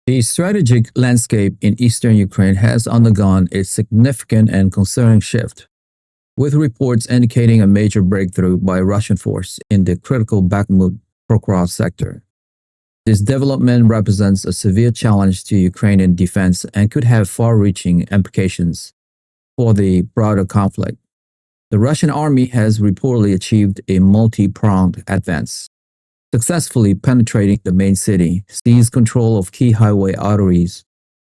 The strategic landscape in eastern Ukraine has undergone a significant and concerning shift, with reports indicating a major breakthrough by Russian force in the critical Bakhmut Pokrovsk sector. This development represents a severe challenge to Ukrainian defense and could have far-reaching implications for the broader conflict. The Russian army has reportedly achieved a multi-pronged advance, successfully penetrating the main city, seized control of key highway arteries,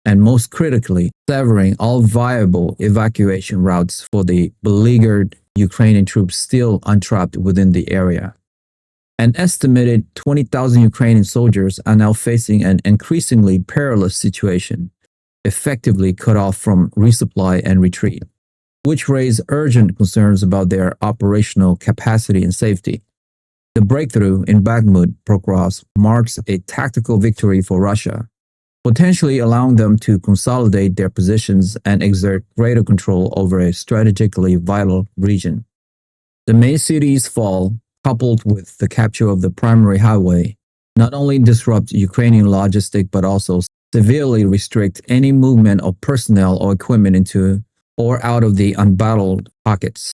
and most critically, severing all viable evacuation routes for the beleaguered Ukrainian troops still entrapped within the area. An estimated 20,000 Ukrainian soldiers are now facing an increasingly perilous situation, effectively cut off from resupply and retreat, which raise urgent concerns about their operational capacity and safety. The breakthrough in Bakhmut Pokrovsk marks a tactical victory for Russia, potentially allowing them to consolidate their positions and exert greater control over a strategically vital region. The main city's fall, coupled with the capture of the primary highway, not only disrupt Ukrainian logistics but also severely restrict any movement of personnel or equipment into or out of the unbattled pockets.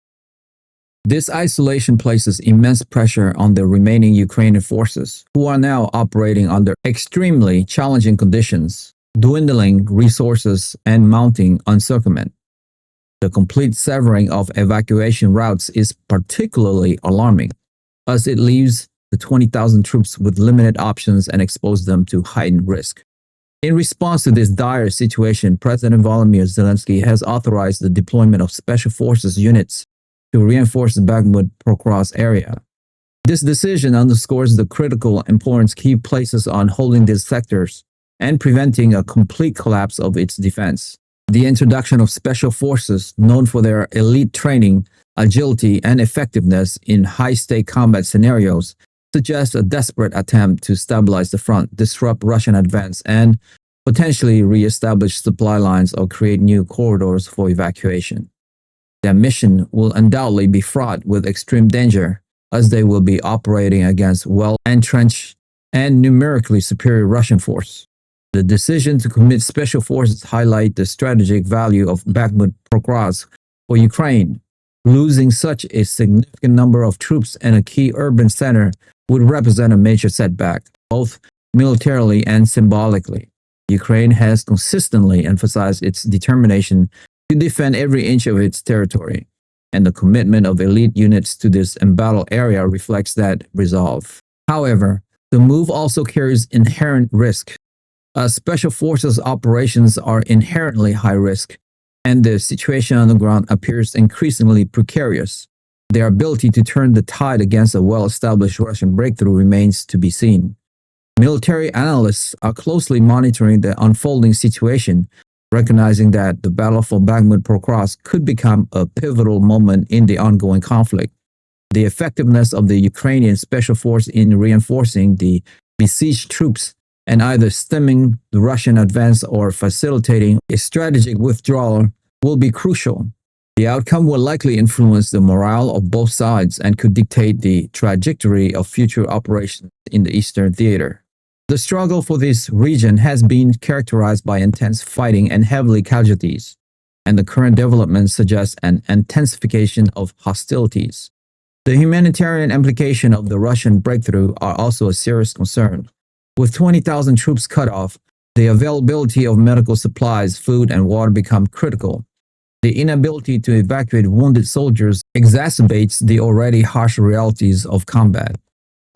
This isolation places immense pressure on the remaining Ukrainian forces, who are now operating under extremely challenging conditions, dwindling resources, and mounting encirclement. The complete severing of evacuation routes is particularly alarming, as it leaves the 20,000 troops with limited options and exposes them to heightened risk. In response to this dire situation, President Volodymyr Zelensky has authorized the deployment of special forces units to reinforce the Bakhmut Pokrovsk area. This decision underscores the critical importance he places on holding these sectors and preventing a complete collapse of its defense. The introduction of special forces, known for their elite training, agility, and effectiveness in high-stake combat scenarios, suggests a desperate attempt to stabilize the front, disrupt Russian advance, and potentially re-establish supply lines or create new corridors for evacuation. Their mission will undoubtedly be fraught with extreme danger, as they will be operating against well-entrenched and numerically superior Russian force. The decision to commit special forces highlights the strategic value of Bakhmut Pokrovsk for Ukraine. Losing such a significant number of troops in a key urban center would represent a major setback, both militarily and symbolically. Ukraine has consistently emphasized its determination to defend every inch of its territory, and the commitment of elite units to this embattled area reflects that resolve. However, the move also carries inherent risk, as special forces operations are inherently high risk, and the situation on the ground appears increasingly precarious. Their ability to turn the tide against a well-established Russian breakthrough remains to be seen. Military analysts are closely monitoring the unfolding situation, recognizing that the battle for Bakhmut Pokrovsk could become a pivotal moment in the ongoing conflict. The effectiveness of the Ukrainian Special Force in reinforcing the besieged troops and either stemming the Russian advance or facilitating a strategic withdrawal will be crucial. The outcome will likely influence the morale of both sides and could dictate the trajectory of future operations in the Eastern Theater. The struggle for this region has been characterized by intense fighting and heavy casualties, and the current developments suggest an intensification of hostilities. The humanitarian implications of the Russian breakthrough are also a serious concern. With 20,000 troops cut off, the availability of medical supplies, food, and water become critical. The inability to evacuate wounded soldiers exacerbates the already harsh realities of combat.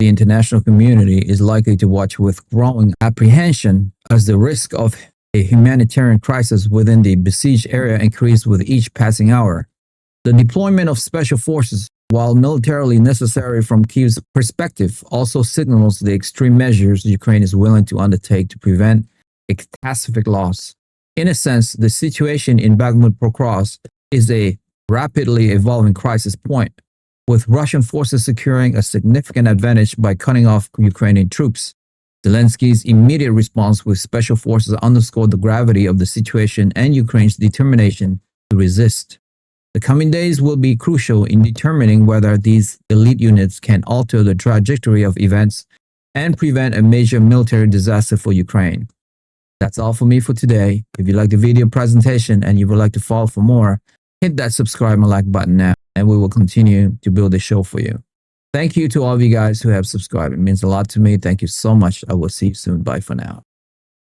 The international community is likely to watch with growing apprehension as the risk of a humanitarian crisis within the besieged area increases with each passing hour. The deployment of special forces, while militarily necessary from Kyiv's perspective, also signals the extreme measures Ukraine is willing to undertake to prevent a catastrophic loss. In a sense, the situation in Bakhmut Pokrovsk is a rapidly evolving crisis point, with Russian forces securing a significant advantage by cutting off Ukrainian troops. Zelensky's immediate response with special forces underscored the gravity of the situation and Ukraine's determination to resist. The coming days will be crucial in determining whether these elite units can alter the trajectory of events and prevent a major military disaster for Ukraine. That's all for me for today. If you like the video presentation and you would like to follow for more, hit that subscribe and like button now, and we will continue to build the show for you. Thank you to all of you guys who have subscribed. It means a lot to me. Thank you so much. I will see you soon. Bye for now.